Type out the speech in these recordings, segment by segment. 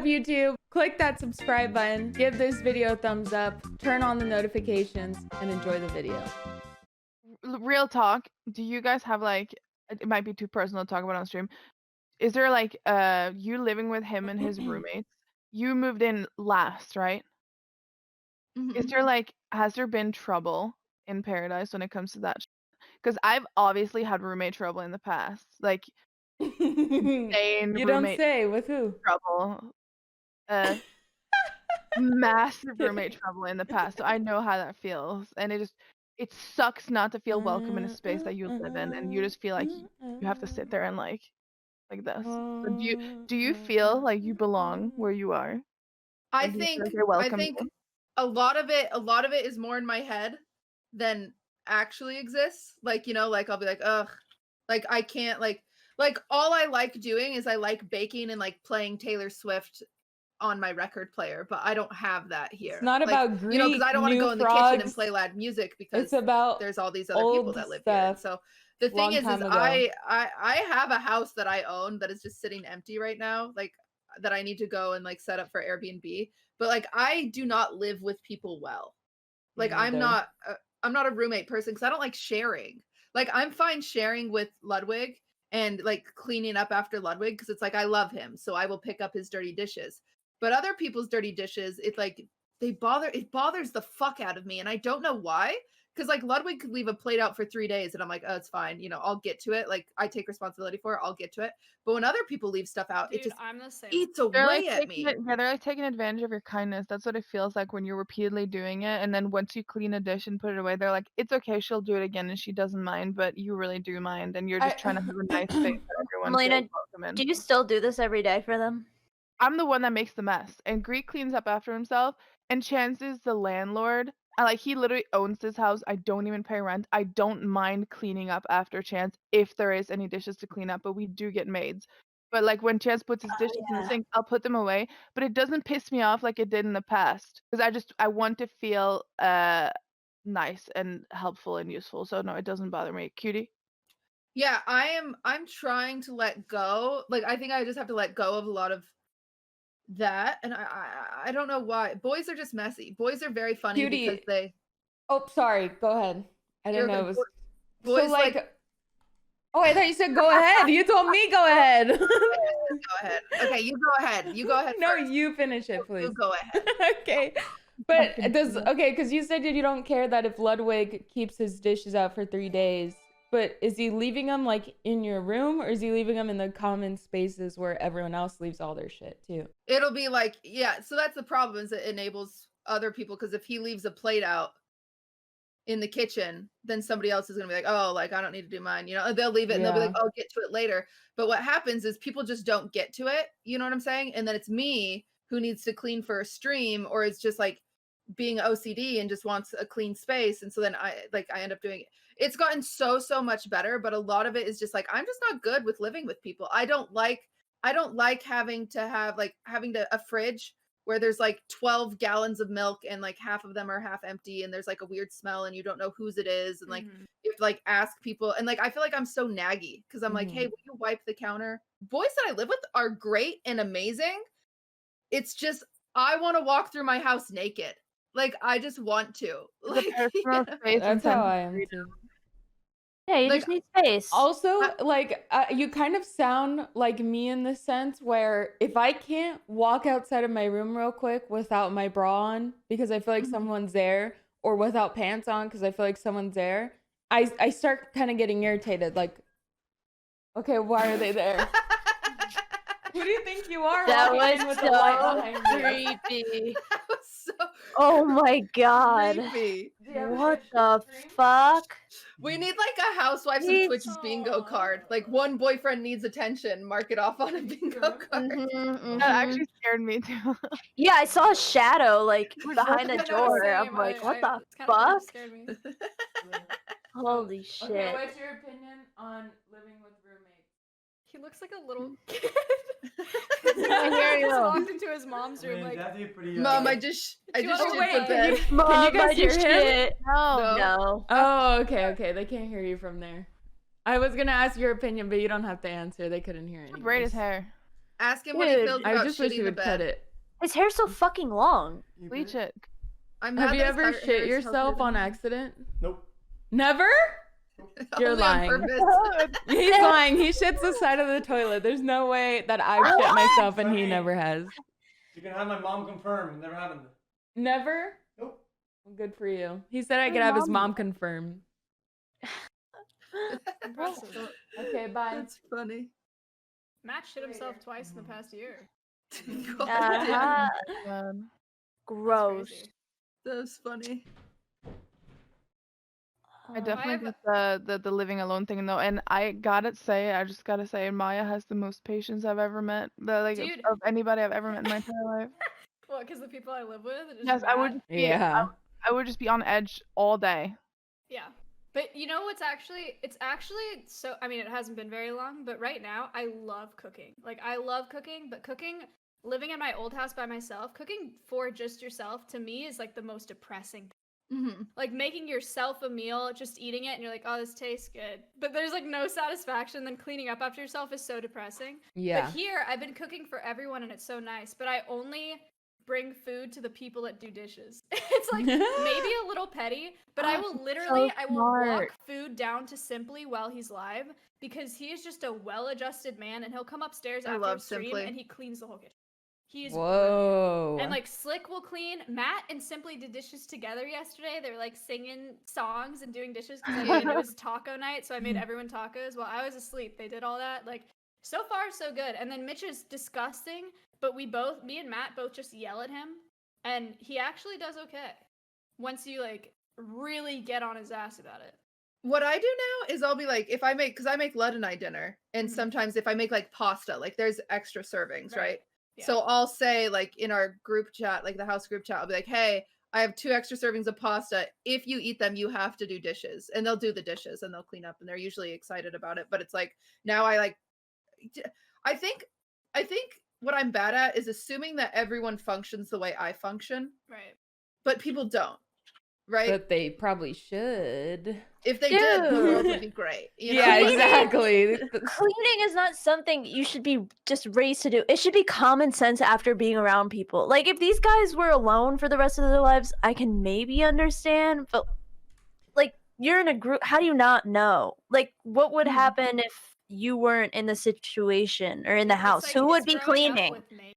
YouTube? Click that subscribe button, give this video a thumbs up, turn on the notifications, and enjoy the video. Real talk, do you guys have like, it might be too personal to talk about on stream. Is there like you living with him and his roommates? You moved in last, right? Is there like, has there been trouble in Paradise when it comes to that? Because I've obviously had roommate trouble in the past. Like insane You don't roommate say, with who? trouble. Massive roommate trouble in the past. So I know how that feels. And it sucks not to feel welcome in a space that you live in, and you just feel like you have to sit there and like this. So do you feel like you belong where you are? I Like, do you feel think like you're welcome think here? a lot of it is more in my head than actually exists. Like, you know, like I'll be like, ugh, like I can't like all I like doing is I like baking and like playing Taylor Swift on my record player, but I don't have that here. It's not like, about Greek, you know, because I don't want to go in the kitchen and play loud music because it's about there's all these other people that live here. And so the thing is I have a house that I own that is just sitting empty right now, like that I need to go and like set up for Airbnb. But like I do not live with people well. Like I'm not a roommate person because I don't like sharing. Like I'm fine sharing with Ludwig and like cleaning up after Ludwig because it's like I love him, so I will pick up his dirty dishes. But other people's dirty dishes, it bothers the fuck out of me, and I don't know why. Because like Ludwig could leave a plate out for 3 days, and I'm like, oh, it's fine. You know, I'll get to it. Like I take responsibility for it. I'll get to it. But when other people leave stuff out, Dude, it just I'm the same. eats away at me. Yeah, they're like taking advantage of your kindness. That's what it feels like when you're repeatedly doing it, and then once you clean a dish and put it away, they're like, it's okay, she'll do it again, and she doesn't mind, but you really do mind, and you're just trying to have a nice space that everyone Malena, feels welcome in. do you still do this every day for them? I'm the one that makes the mess, and Greek cleans up after himself, and Chance is the landlord. Like he literally owns this house. I don't even pay rent. I don't mind cleaning up after Chance if there is any dishes to clean up, but we do get maids. But like when Chance puts his dishes in the sink, I'll put them away. But it doesn't piss me off like it did in the past because I want to feel nice and helpful and useful. So no, it doesn't bother me. Cutie. Yeah, I'm trying to let go. Like I think I just have to let go of a lot of that, and I don't know why. Boys are just messy. Boys are very funny Cutie. because they. Oh, sorry. Go ahead. I didn't know it was. Boys so like. Oh, I thought you said go ahead. You told me go ahead. Go ahead. Okay, you go ahead. You go ahead. No, first. you finish it, please. You go ahead. Okay. But because you said you don't care that if Ludwig keeps his dishes out for 3 days, but is he leaving them like in your room, or is he leaving them in the common spaces where everyone else leaves all their shit too? It'll be like, yeah, so that's the problem, is it enables other people, because if he leaves a plate out in the kitchen, then somebody else is gonna be like, oh, like I don't need to do mine, you know, they'll leave it and they'll be like, oh, get to it later. But what happens is people just don't get to it, you know what I'm saying? And then it's me who needs to clean for a stream, or is just like being OCD and just wants a clean space. And so then I end up doing it. It's gotten so much better, but a lot of it is just like I'm just not good with living with people. I don't like having to have a fridge where there's like 12 gallons of milk and like half of them are half empty, and there's like a weird smell and you don't know whose it is, and like you have to like ask people, and like I feel like I'm so naggy because I'm like, hey, will you wipe the counter? Boys that I live with are great and amazing. It's just I want to walk through my house naked. Like I just want to. Like, that's how I am too. Yeah, you just need space. Also, like you kind of sound like me in the sense where if I can't walk outside of my room real quick without my bra on because I feel like someone's there, or without pants on because I feel like someone's there, I start kind of getting irritated. Like, okay, why are they there? Who do you think you are? That was with the light so creepy. That was so oh my god. Creepy. What the fuck? We need like a Housewives of Twitch's bingo card. Like one boyfriend needs attention, mark it off on a bingo card. That actually scared me too. Yeah, I saw a shadow like behind the door. I'm like, what the fuck? Holy shit. Okay, what's your opinion on living with roommates? He looks like a little kid. I hear you. He walked into his mom's room like, Mom, I just shit the bed. Mom, can you guys hear him? No. Oh, okay. They can't hear you from there. I was gonna ask your opinion, but you don't have to answer. They couldn't hear it. Braid his hair. Ask him what he Dude. feels I about just wish shitting he the would cut bed. it. His hair's so fucking long. Bleach it. I'm Have mad you that his ever hair shit is yourself healthier on than mine. accident? Nope. Never? You're Only on lying. purpose. He's lying. He shits the side of the toilet. There's no way that I've shit myself and he never has. You can have my mom confirm. It never happened. Never? Nope. Well, good for you. He said I Your could have his mom- mom confirm. Impressive. Okay, bye. That's funny. Matt shit himself twice in the past year. God Uh-huh. damn. Gross. crazy. That was funny. I definitely have- get the living alone thing though, and I just gotta say, Maya has the most patience I've ever met. Dude. Of anybody I've ever met in my entire life. What? Because the people I live with. Are just Yes, I would. mad? Just be, Yeah. I would just be on edge all day. Yeah. But you know what's actually, it's actually so, I mean, it hasn't been very long, but right now I love cooking. Like, I love cooking, but cooking, living in my old house by myself, cooking for just yourself, to me, is like the most depressing thing. Mm-hmm. Like, making yourself a meal, just eating it, and you're like, oh, this tastes good. But there's like no satisfaction. Then cleaning up after yourself is so depressing. Yeah. But here, I've been cooking for everyone, and it's so nice. But I only bring food to the people that do dishes. It's like maybe a little petty, but I will literally, I will walk smart. food down to Simply while he's live because he is just a well-adjusted man, and he'll come upstairs I after love a stream Simply. and he cleans the whole kitchen. He's brilliant. Whoa. And like Slick will clean. Matt and Simply did dishes together yesterday. They were like singing songs and doing dishes because it was taco night, so I made everyone tacos while I was asleep. They did all that. Like, so far so good. And then Mitch is disgusting, but me and Matt both just yell at him, and he actually does okay once you like really get on his ass about it. What I do now is I'll be like, if I make, because I make Lud and I dinner, and Mhm. sometimes if I make like pasta, like there's extra servings, right? Yeah. So I'll say like in our group chat, like the house group chat, I'll be like, hey, I have 2 extra servings of pasta. If you eat them, you have to do dishes. And they'll do the dishes and they'll clean up, and they're usually excited about it. But it's like, now I think what I'm bad at is assuming that everyone functions the way I function, Right. but people don't, right? But they probably should. If they did, the Dude. world would be great. You know? Yeah, Like, exactly. Cleaning is not something you should be just raised to do. It should be common sense after being around people. Like, if these guys were alone for the rest of their lives, I can maybe understand, but like, you're in a group, how do you not know? Like, what would happen if you weren't in the situation or in the It's house? like- Who would it's be growing up cleaning? with me.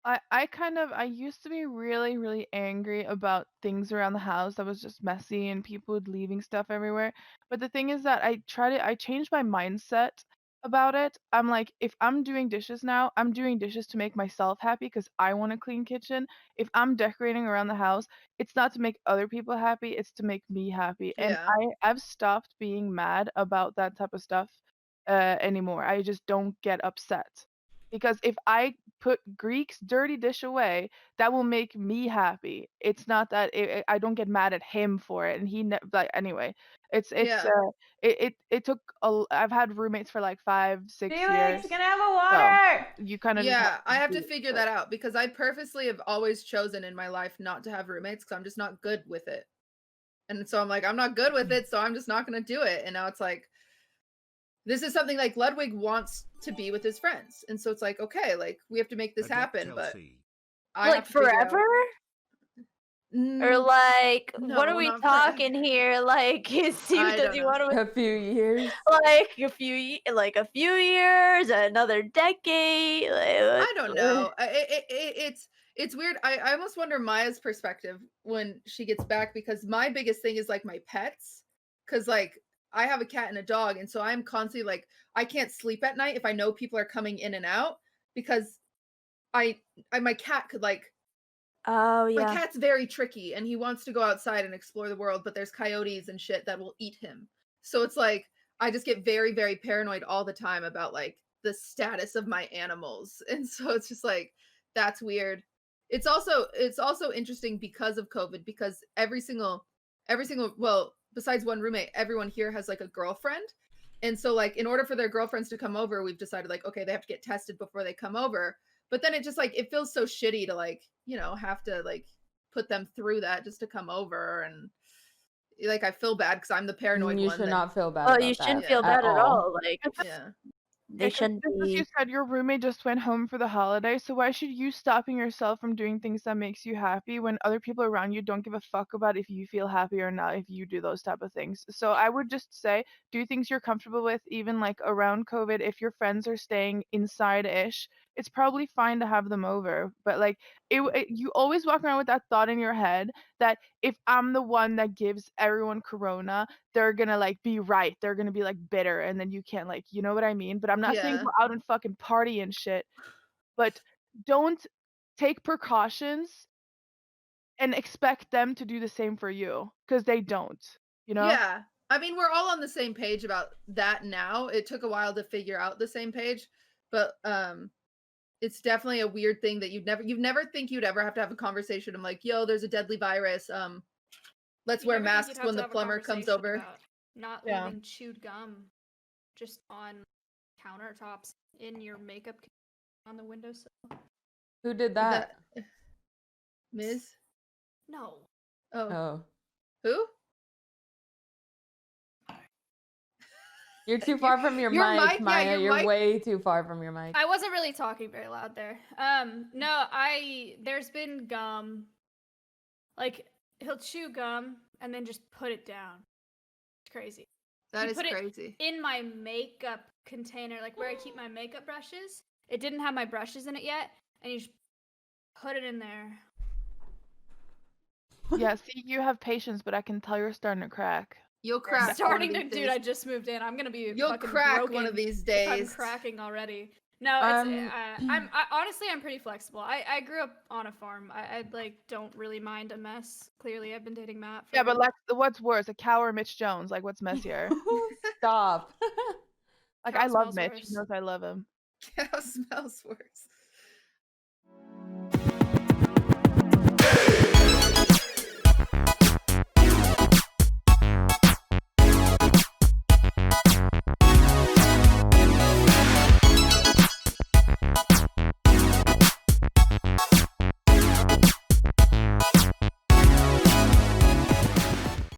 I used to be really, really angry about things around the house that was just messy and people leaving stuff everywhere. But the thing is that I changed my mindset about it. I'm like, if I'm doing dishes now, I'm doing dishes to make myself happy because I want a clean kitchen. If I'm decorating around the house, it's not to make other people happy, it's to make me happy. And Yeah. I've stopped being mad about that type of stuff anymore. I just don't get upset. Because if I put Greek's dirty dish away, that will make me happy. It's not that I don't get mad at him for it, and he like anyway. It's Yeah. it took I've had roommates for like 5-6 years. Felix, can I have a water? You kind of Yeah, I have to do figure it. that out because I purposely have always chosen in my life not to have roommates because I'm just not good with it. And so I'm like, I'm not good with it, so I'm just not going to do it. And now it's like, this is something like Ludwig wants to be with his friends. And so it's like, okay, like we have to make this Adept happen, but Chelsea. I Like, have to figure out- forever? Or Mm, like, what are no, we not forever. talking here? Like, I does don't he know. want to A few years. like a few years, another decade? Like, I don't know. It's weird. I almost wonder Maya's perspective when she gets back because my biggest thing is like my pets. Cause like I have a cat and a dog, and so I'm constantly like I can't sleep at night if I know people are coming in and out because my cat could like Oh my yeah. cat's very tricky and he wants to go outside and explore the world, but there's coyotes and shit that will eat him. So it's like I just get very, very paranoid all the time about like the status of my animals. And so it's just like that's weird. It's also interesting because of COVID, because every single well, besides one roommate, everyone here has like a girlfriend. And so like in order for their girlfriends to come over, we've decided like, okay, they have to get tested before they come over. But then it just like it feels so shitty to like, you know, have to like put them through that just to come over, and like I feel bad because I'm the paranoid You one. should not feel bad. Oh, about you shouldn't that feel bad at all. Like, Yeah. They shouldn't Just as you be. said, your roommate just went home for the holiday, so why should you stopping yourself from doing things that makes you happy when other people around you don't give a fuck about if you feel happy or not if you do those type of things? So I would just say do things you're comfortable with, even like around COVID. If your friends are staying inside-ish, it's probably fine to have them over. But like you always walk around with that thought in your head that if I'm the one that gives everyone corona, they're gonna like be right. They're gonna be like bitter, and then you can't like, you know what I mean? But I'm not saying Yeah. go out and fucking party and shit. But don't take precautions and expect them to do the same for you because they don't. You know? Yeah. I mean, we're all on the same page about that now. It took a while to figure out the same page, but it's definitely a weird thing that you'd never think you'd ever have to have a conversation. I'm like, yo, there's a deadly virus. Let's You wear never think masks you'd have when to the have a plumber comes conversation over. about not Yeah. leaving chewed gum just on countertops in your makeup on the windowsill. Who did that? Ms. No. Oh. Oh. Who? You're too far from your mic, Maya. your You're mic. way too far from your mic. I wasn't really talking very loud there. No, there's been gum. Like, he'll chew gum and then just put it down. It's crazy. That He is put it crazy. in my makeup container, like where I keep my makeup brushes. It didn't have my brushes in it yet, and he just put it in there. Yeah, see, you have patience, but I can tell you're starting to crack. You'll crack. Starting one to, of these dude. days. I just moved in. I'm gonna be. You'll fucking crack broken one of these if I'm days. cracking already. No, it's honestly I'm pretty flexible. I grew up on a farm. I like don't really mind a mess. Clearly, I've been dating Matt. For... Yeah, but what's worse, a cow or Mitch Jones? Like, what's messier? Stop. Like, Cow I love smells Mitch. worse. He knows I love him. Cow smells worse.